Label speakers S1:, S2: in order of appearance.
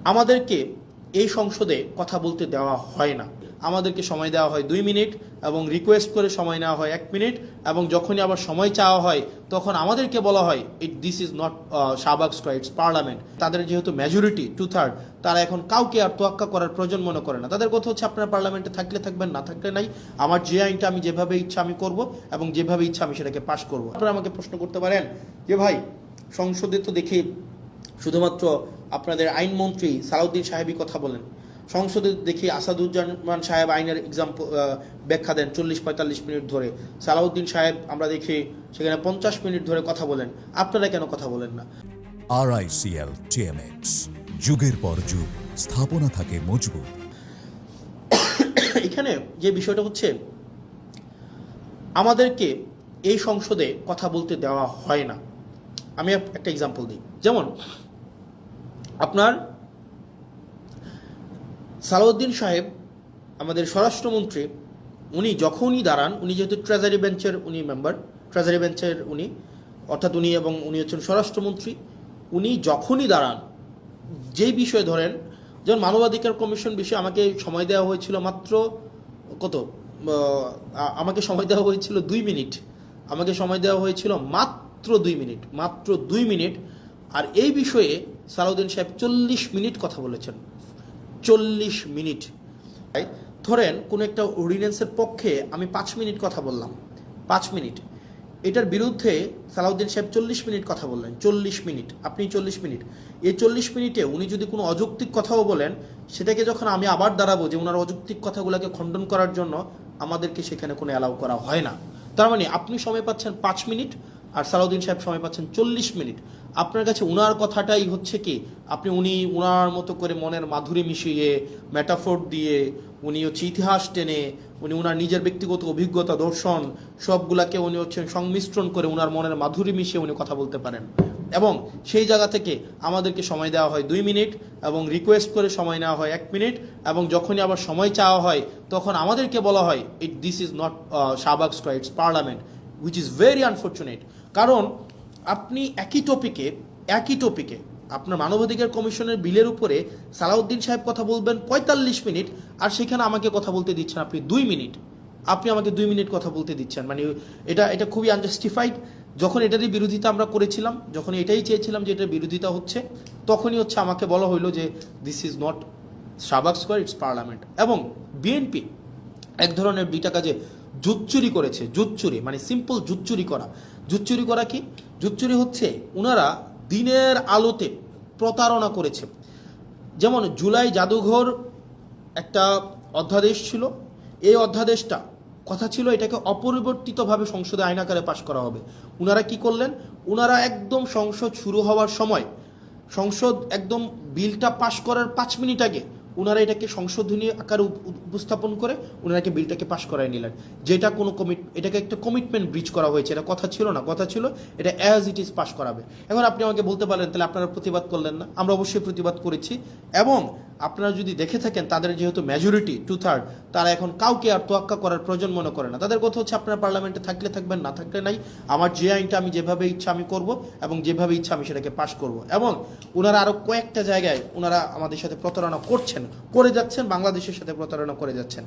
S1: আমাদেরকে এই সংসদে কথা বলতে দেওয়া হয় না। আমাদেরকে সময় দেওয়া হয় 2 মিনিট এবং রিকোয়েস্ট করে সময় নেওয়া হয় 1 মিনিট, এবং যখনই আবার সময় চাওয়া হয় তখন আমাদেরকে বলা হয় this is not Shahbag square, it's parliament. তাদের যেহেতু মেজরিটি 2/3, তারা এখন কাউকে আর তোয়াক্কা করার প্রয়োজন মনে করে না। তাদের কথা হচ্ছে আপনারা পার্লামেন্টে থাকলে থাকবেন, না থাকলে নাই। আমার যে আইনটা আমি যেভাবে ইচ্ছা আমি করব এবং যেভাবে ইচ্ছা আমি সেটাকে পাশ করব। আপনারা আমাকে প্রশ্ন করতে পারেন যে ভাই, সংসদে তো দেখি শুধুমাত্র আপনাদের আইনমন্ত্রী সালাউদ্দিন সাহেবই কথা বলেন, সংসদে দেখি আসাদুজ্জামান সাহেব আইনের এক্সাম্পল ব্যাখ্যা দেন 40-45 মিনিট ধরে, সালাউদ্দিন সাহেব আমরা দেখি সেখানে 50 মিনিট ধরে কথা বলেন। আপনারা কেন কথা বলেন না?
S2: RICL TMX, যুগের পর যুগ স্থাপনা থাকে মজবুত।
S1: এখানে যে বিষয়টা হচ্ছে, আমাদেরকে এই সংসদে কথা বলতে দেওয়া হয় না। আমি একটা এক্সাম্পল দিই। যেমন আপনার সালাউদ্দিন সাহেব আমাদের স্বরাষ্ট্রমন্ত্রী, উনি যখনই দাঁড়ান, উনি যেহেতু ট্রেজারি বেঞ্চের উনি মেম্বার, ট্রেজারি বেঞ্চের উনি, অর্থাৎ উনি এবং উনি হচ্ছেন স্বরাষ্ট্রমন্ত্রী, উনি যখনই দাঁড়ান যেই বিষয়ে ধরেন, যেমন মানবাধিকার কমিশন বিষয়ে আমাকে সময় দেওয়া হয়েছিল মাত্র আমাকে সময় দেওয়া হয়েছিল 2 মিনিট, আমাকে সময় দেওয়া হয়েছিল মাত্র 2 মিনিট, আর এই বিষয়ে সালাউদ্দিন সাহেব 40 মিনিট কথা বলেছেন। 40 মিনিট। ধরেন কোনো একটা অর্ডিন্যান্সের পক্ষে আমি 5 মিনিট কথা বললাম, 5 মিনিট, এটার বিরুদ্ধে সালাউদ্দিন সাহেব 40 মিনিট কথা বললেন। 40 মিনিট, আপনি 40 মিনিট, এই 40 মিনিটে উনি যদি কোনো অযৌক্তিক কথাও বলেন, সেটাকে যখন আমি আবার দাঁড়াবো যে ওনার অযৌক্তিক কথাগুলোকে খণ্ডন করার জন্য, আমাদেরকে সেখানে কোনো অ্যালাউ করা হয় না। তার মানে আপনি সময় পাচ্ছেন 5 মিনিট আর সালাউদ্দিন সাহেব সময় পাচ্ছেন 40 মিনিট। আপনার কাছে উনার কথাটাই হচ্ছে কি, উনি উনার মতো করে মনের মাধুরী মিশিয়ে, মেটাফোর দিয়ে, উনি হচ্ছে ইতিহাস টেনে, উনি উনার নিজের ব্যক্তিগত অভিজ্ঞতা, দর্শন সবগুলাকে উনি হচ্ছেন সংমিশ্রণ করে উনার মনের মাধুরী মিশিয়ে উনি কথা বলতে পারেন। এবং সেই জায়গা থেকে আমাদেরকে সময় দেওয়া হয় 2 মিনিট এবং রিকোয়েস্ট করে সময় নেওয়া হয় 1 মিনিট, এবং যখনই আবার সময় চাওয়া হয় তখন আমাদেরকে বলা হয় this is not Shahbag square, it's parliament, which is very unfortunate. কারণ আপনি একই টপিকে আপনার মানবাধিকার কমিশনের বিলের উপরে সালাউদ্দিন সাহেব কথা বলবেন 45 মিনিট, আর সেখানে আমাকে কথা বলতে দিচ্ছেন আপনি 2 মিনিট। আপনি আমাকে 2 মিনিট কথা বলতে দিচ্ছেন, মানে এটা খুবই আনজাস্টিফাইড। যখন এটারই বিরোধিতা আমরা করেছিলাম, যখন এটাই চেয়েছিলাম যে এটার বিরোধিতা হচ্ছে, তখনই হচ্ছে আমাকে বলা হইলো যে this is not Shahbag square, it's parliament. এবং বিএনপি এক ধরনের 2টা কাজে জুতচুরি করেছে। জুতচুরি মানে সিম্পল জুতচুরি করা কি? জুতচুরি হচ্ছে ওনারা দিনের আলোতে প্রতারণা করেছে। যেমন জুলাই জাদুঘর একটা অধ্যাদেশ ছিল, এই অধ্যাদেশটা কথা ছিল এটাকে অপরিবর্তিতভাবে সংসদে আইন আকারে পাশ করা হবে। ওনারা কি করলেন? ওনারা একদম সংসদ শুরু হওয়ার সময়, সংসদ একদম বিলটা পাশ করার 5 মিনিট আগে ওনারা এটাকে সংশোধনী আকারে উপস্থাপন করে ওনারাকে বিলটাকে পাশ করায় নিলেন, যেটা কোনো এটাকে একটা কমিটমেন্ট ব্রিচ করা হয়েছে। এটা কথা ছিল না, কথা ছিল এটা অ্যাজ ইট ইজ পাশ করাবে। এখন আপনি আমাকে বলতে পারেন তাহলে আপনারা প্রতিবাদ করলেন না? আমরা অবশ্যই প্রতিবাদ করেছি, এবং আপনারা যদি দেখে থাকেন তাদের যেহেতু মেজরিটি 2/3, তারা এখন কাউকে আর তোয়াক্কা করার প্রয়োজন মনে করে না। তাদের কথা হচ্ছে আপনারা পার্লামেন্টে থাকলে থাকবেন, না থাকলে নাই। আমার যে আইনটা আমি যেভাবে ইচ্ছা আমি করব এবং যেভাবে ইচ্ছা আমি সেটাকে পাশ করব। এবং ওনারা আরও কয়েকটা জায়গায় ওনারা আমাদের সাথে প্রতারণা করে যাচ্ছেন, বাংলাদেশের সাথে প্রতারণা করে যাচ্ছেন।